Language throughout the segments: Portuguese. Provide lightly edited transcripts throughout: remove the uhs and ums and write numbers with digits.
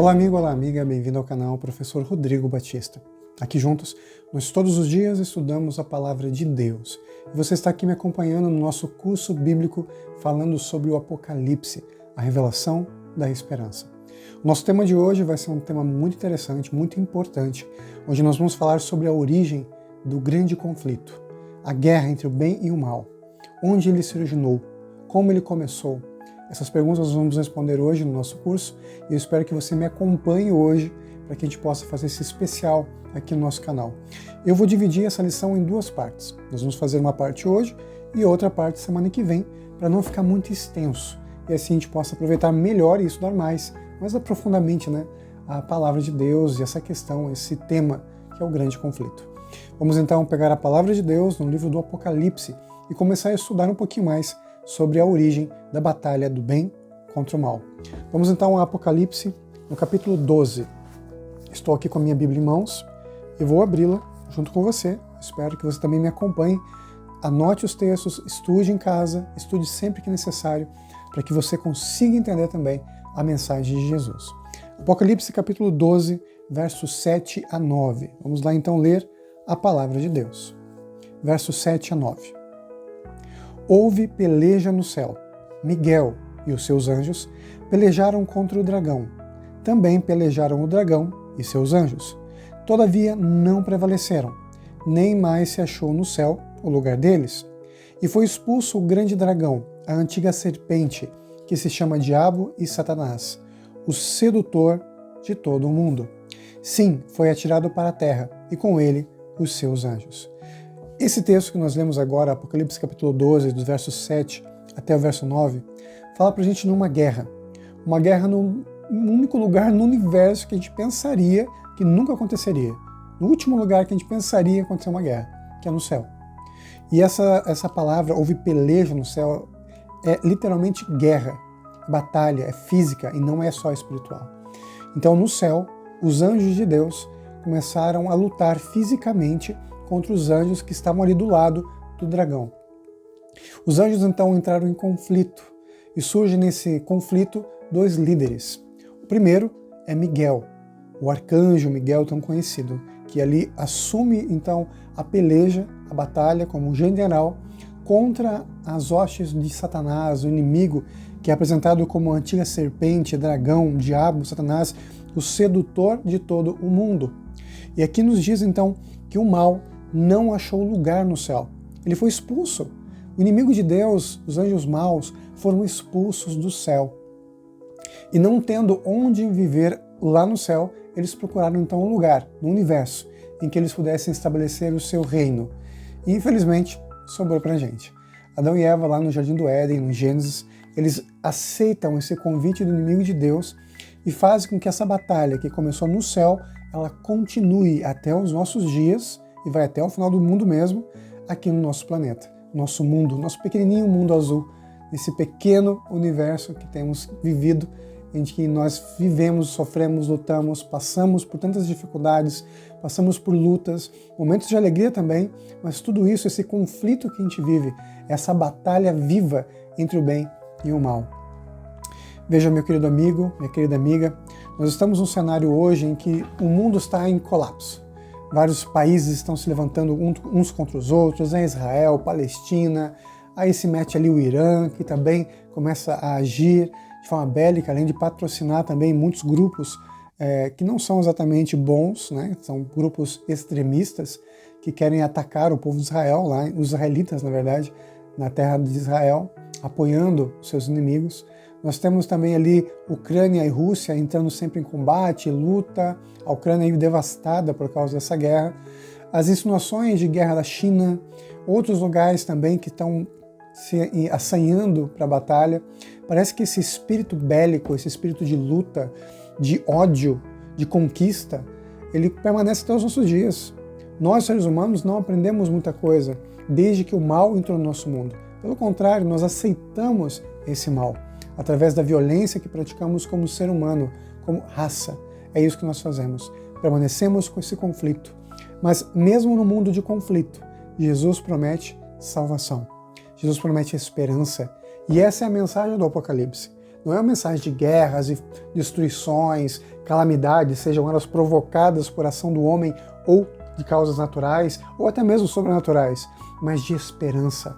Olá amigo, olá amiga, bem-vindo ao canal Professor Rodrigo Batista. Aqui juntos, nós todos os dias estudamos a Palavra de Deus. E você está aqui me acompanhando no nosso curso bíblico falando sobre o Apocalipse, a revelação da esperança. O nosso tema de hoje vai ser um tema muito interessante, muito importante, onde nós vamos falar sobre a origem do grande conflito, a guerra entre o bem e o mal, onde ele se originou, como ele começou. Essas perguntas nós vamos responder hoje no nosso curso e eu espero que você me acompanhe hoje para que a gente possa fazer esse especial aqui no nosso canal. Eu vou dividir essa lição em duas partes. Nós vamos fazer uma parte hoje e outra parte semana que vem, para não ficar muito extenso e assim a gente possa aproveitar melhor e estudar mais aprofundadamente, a palavra de Deus e essa questão, esse tema que é o grande conflito. Vamos então pegar a palavra de Deus no livro do Apocalipse e começar a estudar um pouquinho mais sobre a origem da batalha do bem contra o mal. Vamos então ao Apocalipse, no capítulo 12. Estou aqui com a minha Bíblia em mãos e vou abri-la junto com você. Espero que você também me acompanhe. Anote os textos, estude em casa, estude sempre que necessário, para que você consiga entender também a mensagem de Jesus. Apocalipse capítulo 12, versos 7 a 9. Vamos lá então ler a palavra de Deus. Versos 7 a 9. Houve peleja no céu. Miguel e os seus anjos pelejaram contra o dragão. Também pelejaram o dragão e seus anjos. Todavia não prevaleceram, nem mais se achou no céu o lugar deles. E foi expulso o grande dragão, a antiga serpente, que se chama Diabo e Satanás, o sedutor de todo o mundo. Sim, foi atirado para a terra, e com ele os seus anjos. Esse texto que nós lemos agora, Apocalipse capítulo 12, dos versos 7 até o verso 9, fala pra gente numa guerra. Uma guerra no único lugar no universo que a gente pensaria que nunca aconteceria. No último lugar que a gente pensaria acontecer uma guerra, que é no céu. E essa palavra, houve peleja no céu, é literalmente guerra, batalha, é física e não é só espiritual. Então no céu, os anjos de Deus começaram a lutar fisicamente contra os anjos que estavam ali do lado do dragão. Os anjos então entraram em conflito e surge nesse conflito dois líderes. O primeiro é Miguel, o arcanjo Miguel tão conhecido, que ali assume então a peleja, a batalha como general contra as hostes de Satanás, o inimigo que é apresentado como a antiga serpente, dragão, diabo, Satanás, o sedutor de todo o mundo. E aqui nos diz então que o mal não achou lugar no céu. Ele foi expulso. O inimigo de Deus, os anjos maus, foram expulsos do céu. E não tendo onde viver lá no céu, eles procuraram então um lugar no universo em que eles pudessem estabelecer o seu reino. E infelizmente sobrou pra gente. Adão e Eva lá no Jardim do Éden, no Gênesis, eles aceitam esse convite do inimigo de Deus e fazem com que essa batalha que começou no céu, ela continue até os nossos dias e vai até o final do mundo mesmo, aqui no nosso planeta, nosso mundo, nosso pequenininho mundo azul, nesse pequeno universo que temos vivido, em que nós vivemos, sofremos, lutamos, passamos por tantas dificuldades, passamos por lutas, momentos de alegria também, mas tudo isso, esse conflito que a gente vive, essa batalha viva entre o bem e o mal. Veja, meu querido amigo, minha querida amiga, nós estamos num cenário hoje em que o mundo está em colapso. Vários países estão se levantando uns contra os outros, Israel, Palestina, aí se mete ali o Irã, que também começa a agir de forma bélica, além de patrocinar também muitos grupos que não são exatamente bons, são grupos extremistas que querem atacar o povo de Israel, lá, os israelitas, na verdade, na terra de Israel, apoiando os seus inimigos. Nós temos também ali Ucrânia e Rússia entrando sempre em combate, luta, a Ucrânia devastada por causa dessa guerra. As insinuações de guerra da China, outros lugares também que estão se assanhando para a batalha. Parece que esse espírito bélico, esse espírito de luta, de ódio, de conquista, ele permanece até os nossos dias. Nós, seres humanos, não aprendemos muita coisa desde que o mal entrou no nosso mundo. Pelo contrário, nós aceitamos esse mal através da violência que praticamos como ser humano, como raça. É isso que nós fazemos. Permanecemos com esse conflito. Mas mesmo no mundo de conflito, Jesus promete salvação. Jesus promete esperança. E essa é a mensagem do Apocalipse. Não é uma mensagem de guerras e destruições, calamidades, sejam elas provocadas por ação do homem ou de causas naturais, ou até mesmo sobrenaturais, mas de esperança.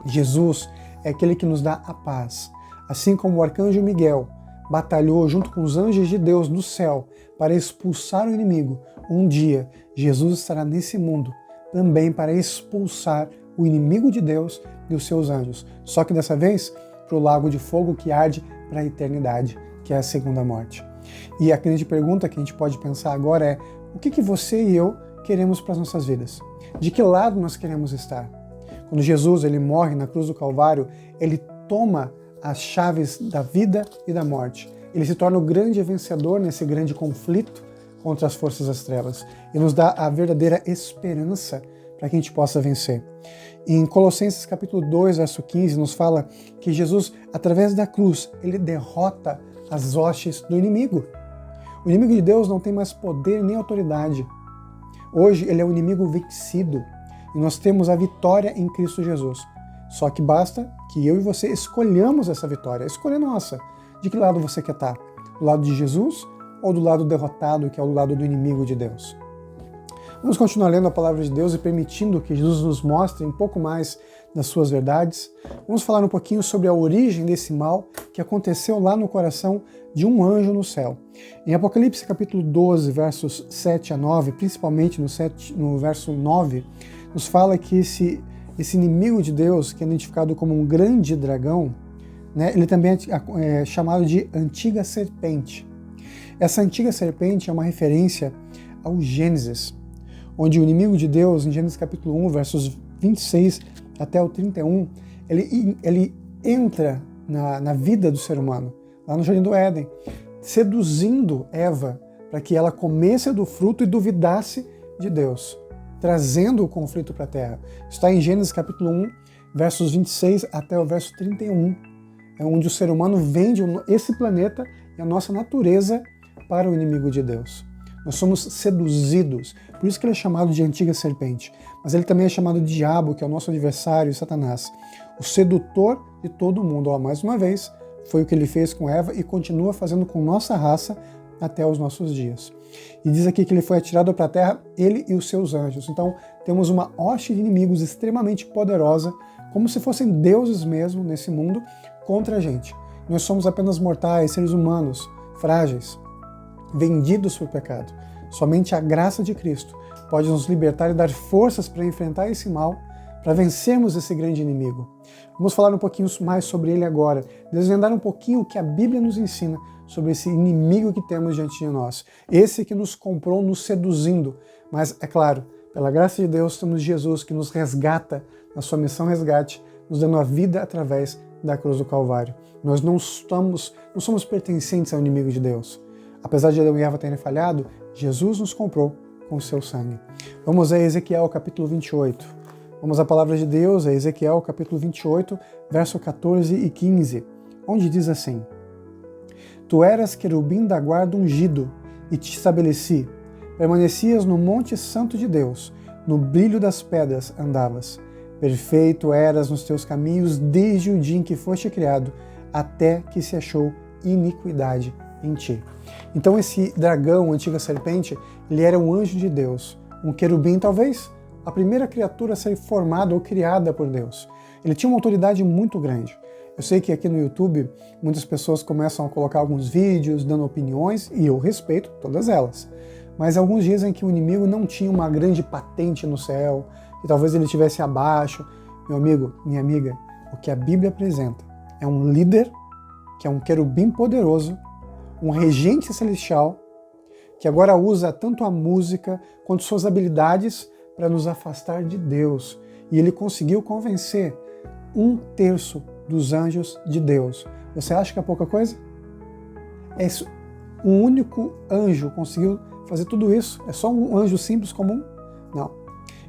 Jesus é aquele que nos dá a paz. Assim como o arcanjo Miguel batalhou junto com os anjos de Deus no céu para expulsar o inimigo, um dia Jesus estará nesse mundo também para expulsar o inimigo de Deus e os seus anjos. Só que dessa vez para o lago de fogo que arde para a eternidade, que é a segunda morte. E a grande pergunta que a gente pode pensar agora é: o que você e eu queremos para as nossas vidas? De que lado nós queremos estar? Quando Jesus ele morre na cruz do Calvário, ele toma as chaves da vida e da morte. Ele se torna o grande vencedor nesse grande conflito contra as forças das trevas e nos dá a verdadeira esperança para que a gente possa vencer. Em Colossenses capítulo 2, verso 15, nos fala que Jesus, através da cruz, ele derrota as hostes do inimigo. O inimigo de Deus não tem mais poder nem autoridade. Hoje ele é o inimigo vencido e nós temos a vitória em Cristo Jesus. Só que basta que eu e você escolhamos essa vitória. A escolha é nossa. De que lado você quer estar? Do lado de Jesus ou do lado derrotado, que é o lado do inimigo de Deus? Vamos continuar lendo a palavra de Deus e permitindo que Jesus nos mostre um pouco mais das suas verdades. Vamos falar um pouquinho sobre a origem desse mal que aconteceu lá no coração de um anjo no céu. Em Apocalipse capítulo 12, versos 7 a 9, principalmente no verso 9, nos fala que esse inimigo de Deus, que é identificado como um grande dragão, né, ele também é chamado de antiga serpente. Essa antiga serpente é uma referência ao Gênesis, onde o inimigo de Deus, em Gênesis capítulo 1, versos 26 até o 31, ele entra na vida do ser humano, lá no Jardim do Éden, seduzindo Eva para que ela comesse do fruto e duvidasse de Deus, trazendo o conflito para a terra. Está em Gênesis capítulo 1, versos 26 até o verso 31, é onde o ser humano vende esse planeta e a nossa natureza para o inimigo de Deus. Nós somos seduzidos, por isso que ele é chamado de antiga serpente. Mas ele também é chamado de diabo, que é o nosso adversário, Satanás. O sedutor de todo mundo. Ó, mais uma vez, foi o que ele fez com Eva e continua fazendo com nossa raça até os nossos dias. E diz aqui que ele foi atirado para a terra, ele e os seus anjos. Então, temos uma hoste de inimigos extremamente poderosa, como se fossem deuses mesmo nesse mundo, contra a gente. Nós somos apenas mortais, seres humanos, frágeis, vendidos por pecado. Somente a graça de Cristo pode nos libertar e dar forças para enfrentar esse mal, para vencermos esse grande inimigo. Vamos falar um pouquinho mais sobre ele agora, desvendar um pouquinho o que a Bíblia nos ensina sobre esse inimigo que temos diante de nós. Esse que nos comprou nos seduzindo, mas é claro, pela graça de Deus temos Jesus que nos resgata na sua missão resgate, nos dando a vida através da cruz do Calvário. Nós não somos pertencentes ao inimigo de Deus. Apesar de Adão e Eva terem falhado, Jesus nos comprou com o seu sangue. Vamos a Ezequiel capítulo 28. Vamos à palavra de Deus, a Ezequiel capítulo 28, verso 14 e 15, onde diz assim: Tu eras querubim da guarda ungido, e te estabeleci. Permanecias no monte santo de Deus, no brilho das pedras andavas. Perfeito eras nos teus caminhos desde o dia em que foste criado, até que se achou iniquidade em ti. Então esse dragão, a antiga serpente, ele era um anjo de Deus, um querubim talvez, a primeira criatura a ser formada ou criada por Deus. Ele tinha uma autoridade muito grande. Eu sei que aqui no YouTube muitas pessoas começam a colocar alguns vídeos dando opiniões, e eu respeito todas elas. Mas alguns dizem que o inimigo não tinha uma grande patente no céu, que talvez ele estivesse abaixo. Meu amigo, minha amiga, o que a Bíblia apresenta é um líder, que é um querubim poderoso, um regente celestial, que agora usa tanto a música quanto suas habilidades para nos afastar de Deus. E ele conseguiu convencer 1/3 dos anjos de Deus. Você acha que é pouca coisa? Um único anjo conseguiu fazer tudo isso? É só um anjo simples comum? Não.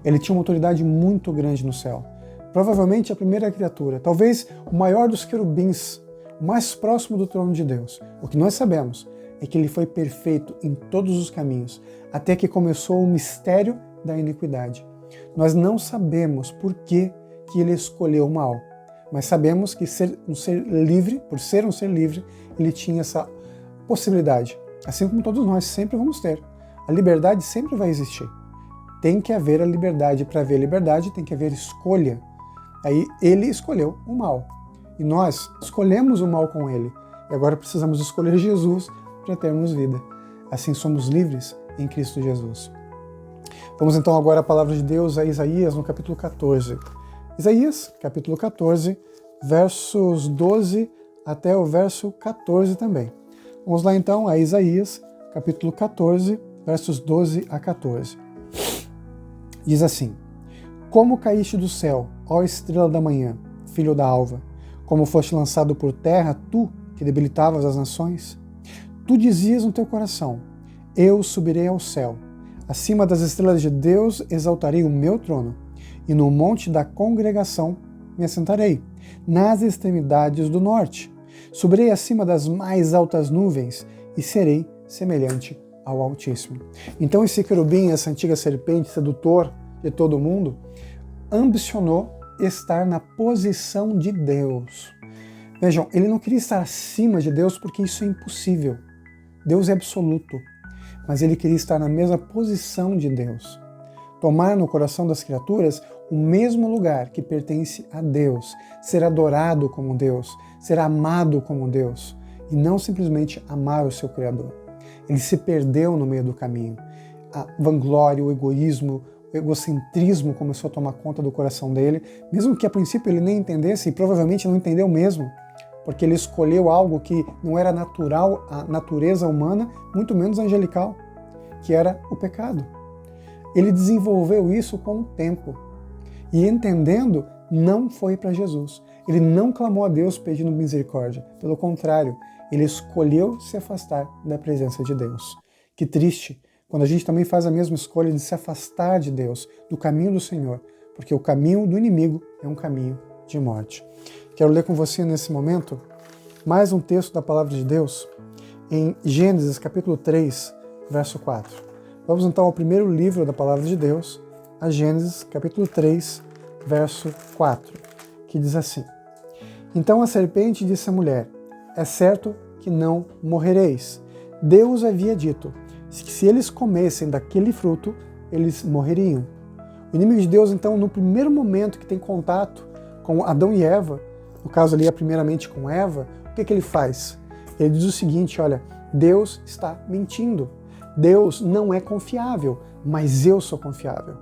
Ele tinha uma autoridade muito grande no céu. Provavelmente a primeira criatura, talvez o maior dos querubins, o mais próximo do trono de Deus. O que nós sabemos é que ele foi perfeito em todos os caminhos, até que começou o mistério da iniquidade. Nós não sabemos por que ele escolheu o mal, mas sabemos que ser um ser livre, por ser um ser livre, ele tinha essa possibilidade. Assim como todos nós sempre vamos ter. A liberdade sempre vai existir. Tem que haver a liberdade. Para haver liberdade, tem que haver escolha. Aí ele escolheu o mal. E nós escolhemos o mal com ele. E agora precisamos escolher Jesus para termos vida. Assim somos livres em Cristo Jesus. Vamos então agora à palavra de Deus a Isaías no capítulo 14. Isaías, capítulo 14, versos 12 até o verso 14 também. Vamos lá então a Isaías, capítulo 14, versos 12 a 14. Diz assim: Como caíste do céu, ó estrela da manhã, filho da alva, como foste lançado por terra, tu que debilitavas as nações? Tu dizias no teu coração: Eu subirei ao céu, acima das estrelas de Deus exaltarei o meu trono, e no monte da congregação me assentarei, nas extremidades do norte. Subirei acima das mais altas nuvens e serei semelhante ao Altíssimo. Então esse querubim, essa antiga serpente, sedutor de todo mundo, ambicionou estar na posição de Deus. Vejam, ele não queria estar acima de Deus porque isso é impossível. Deus é absoluto, mas ele queria estar na mesma posição de Deus. Tomar no coração das criaturas o mesmo lugar que pertence a Deus, ser adorado como Deus, ser amado como Deus, e não simplesmente amar o seu Criador. Ele se perdeu no meio do caminho. A vanglória, o egoísmo, o egocentrismo começou a tomar conta do coração dele, mesmo que a princípio ele nem entendesse, e provavelmente não entendeu mesmo, porque ele escolheu algo que não era natural à natureza humana, muito menos angelical, que era o pecado. Ele desenvolveu isso com o tempo. E entendendo, não foi para Jesus. Ele não clamou a Deus pedindo misericórdia. Pelo contrário, ele escolheu se afastar da presença de Deus. Que triste, quando a gente também faz a mesma escolha de se afastar de Deus, do caminho do Senhor, porque o caminho do inimigo é um caminho de morte. Quero ler com você nesse momento mais um texto da palavra de Deus em Gênesis capítulo 3, verso 4. Vamos então ao primeiro livro da palavra de Deus, a Gênesis capítulo 3, verso 4, que diz assim: Então a serpente disse à mulher: É certo que não morrereis. Deus havia dito que se eles comessem daquele fruto, eles morreriam. O inimigo de Deus, então, no primeiro momento que tem contato com Adão e Eva, no caso ali, primeiramente com Eva, o que ele faz? Ele diz o seguinte: olha, Deus está mentindo. Deus não é confiável, mas eu sou confiável.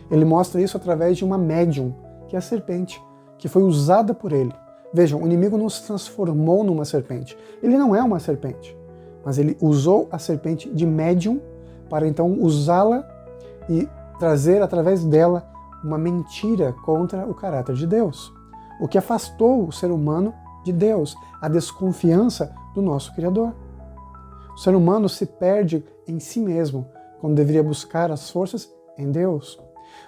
Ele mostra isso através de uma médium, que é a serpente, que foi usada por ele. Vejam, o inimigo não se transformou numa serpente. Ele não é uma serpente, mas ele usou a serpente de médium para então usá-la e trazer através dela uma mentira contra o caráter de Deus, o que afastou o ser humano de Deus, a desconfiança do nosso Criador. O ser humano se perde em si mesmo, quando deveria buscar as forças em Deus.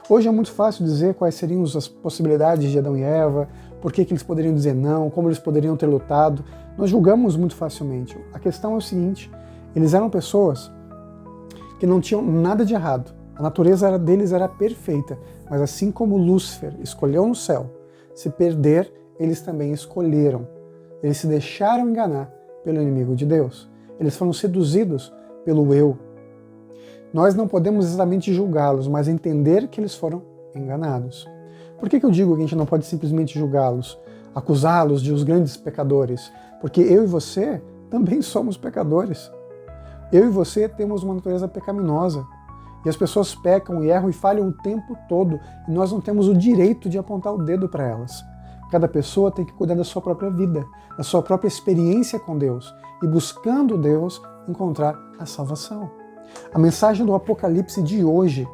Hoje é muito fácil dizer quais seriam as possibilidades de Adão e Eva, por que eles poderiam dizer não, como eles poderiam ter lutado. Nós julgamos muito facilmente. A questão é o seguinte: eles eram pessoas que não tinham nada de errado. A natureza deles era perfeita, mas assim como Lúcifer escolheu no céu se perder, eles também escolheram. Eles se deixaram enganar pelo inimigo de Deus. Eles foram seduzidos pelo eu. Nós não podemos exatamente julgá-los, mas entender que eles foram enganados. Por que eu digo que a gente não pode simplesmente julgá-los, acusá-los de os grandes pecadores? Porque eu e você também somos pecadores. Eu e você temos uma natureza pecaminosa. E as pessoas pecam e erram e falham o tempo todo, e nós não temos o direito de apontar o dedo para elas. Cada pessoa tem que cuidar da sua própria vida, da sua própria experiência com Deus, e buscando Deus, encontrar a salvação. A mensagem do Apocalipse de hoje,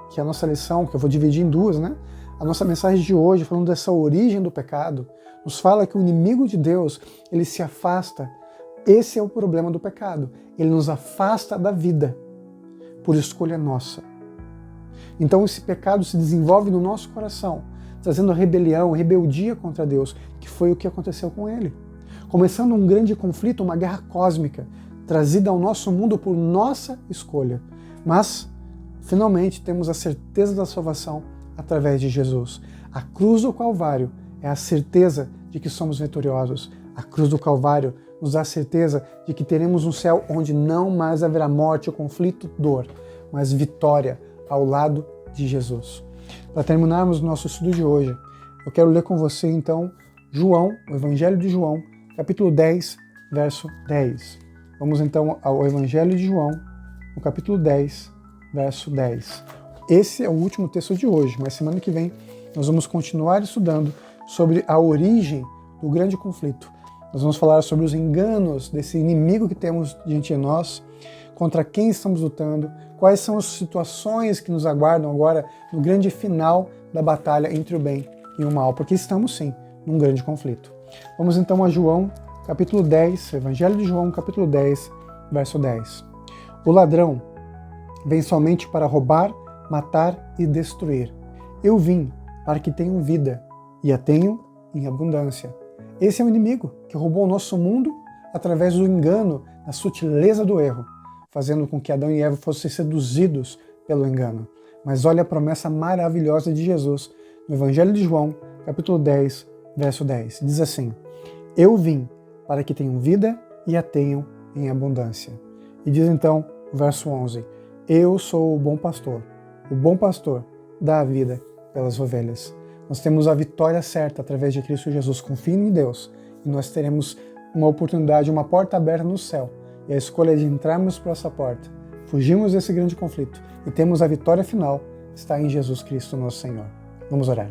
que é a nossa lição, que eu vou dividir em duas, né? A nossa mensagem de hoje, falando dessa origem do pecado, nos fala que o inimigo de Deus, ele se afasta. Esse é o problema do pecado. Ele nos afasta da vida, por escolha nossa. Então esse pecado se desenvolve no nosso coração, trazendo rebelião, rebeldia contra Deus, que foi o que aconteceu com ele. Começando um grande conflito, uma guerra cósmica, trazida ao nosso mundo por nossa escolha. Mas, finalmente, temos a certeza da salvação através de Jesus. A cruz do Calvário é a certeza de que somos vitoriosos. A cruz do Calvário nos dá a certeza de que teremos um céu onde não mais haverá morte, conflito, dor, mas vitória ao lado de Jesus. Para terminarmos o nosso estudo de hoje, eu quero ler com você então João, o Evangelho de João, capítulo 10, verso 10. Vamos então ao Evangelho de João, no capítulo 10, verso 10. Esse é o último texto de hoje, mas semana que vem nós vamos continuar estudando sobre a origem do grande conflito. Nós vamos falar sobre os enganos desse inimigo que temos diante de nós, contra quem estamos lutando, quais são as situações que nos aguardam agora no grande final da batalha entre o bem e o mal, porque estamos sim num grande conflito. Vamos então a João, capítulo 10, Evangelho de João, capítulo 10, verso 10. O ladrão vem somente para roubar, matar e destruir. Eu vim para que tenham vida e a tenham em abundância. Esse é o inimigo que roubou o nosso mundo através do engano, da sutileza do erro, fazendo com que Adão e Eva fossem seduzidos pelo engano. Mas olha a promessa maravilhosa de Jesus no Evangelho de João, capítulo 10, verso 10. Diz assim: Eu vim para que tenham vida e a tenham em abundância. E diz então o verso 11: Eu sou o bom pastor. O bom pastor dá a vida pelas ovelhas. Nós temos a vitória certa através de Cristo Jesus. Confie em Deus e nós teremos uma oportunidade, uma porta aberta no céu. E a escolha de entrarmos por essa porta, fugirmos desse grande conflito e temos a vitória final, está em Jesus Cristo, nosso Senhor. Vamos orar.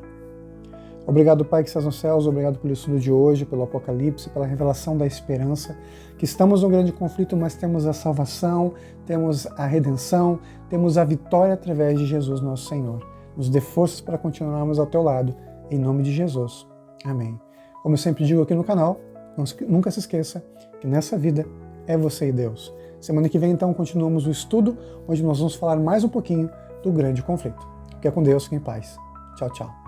Obrigado, Pai que estás nos céus, obrigado pelo estudo de hoje, pelo Apocalipse, pela revelação da esperança, que estamos num grande conflito, mas temos a salvação, temos a redenção, temos a vitória através de Jesus, nosso Senhor. Nos dê forças para continuarmos ao teu lado, em nome de Jesus. Amém. Como eu sempre digo aqui no canal, nunca se esqueça que nessa vida é você e Deus. Semana que vem, então, continuamos o estudo, onde nós vamos falar mais um pouquinho do grande conflito. Fique com Deus, fique em paz. Tchau, tchau.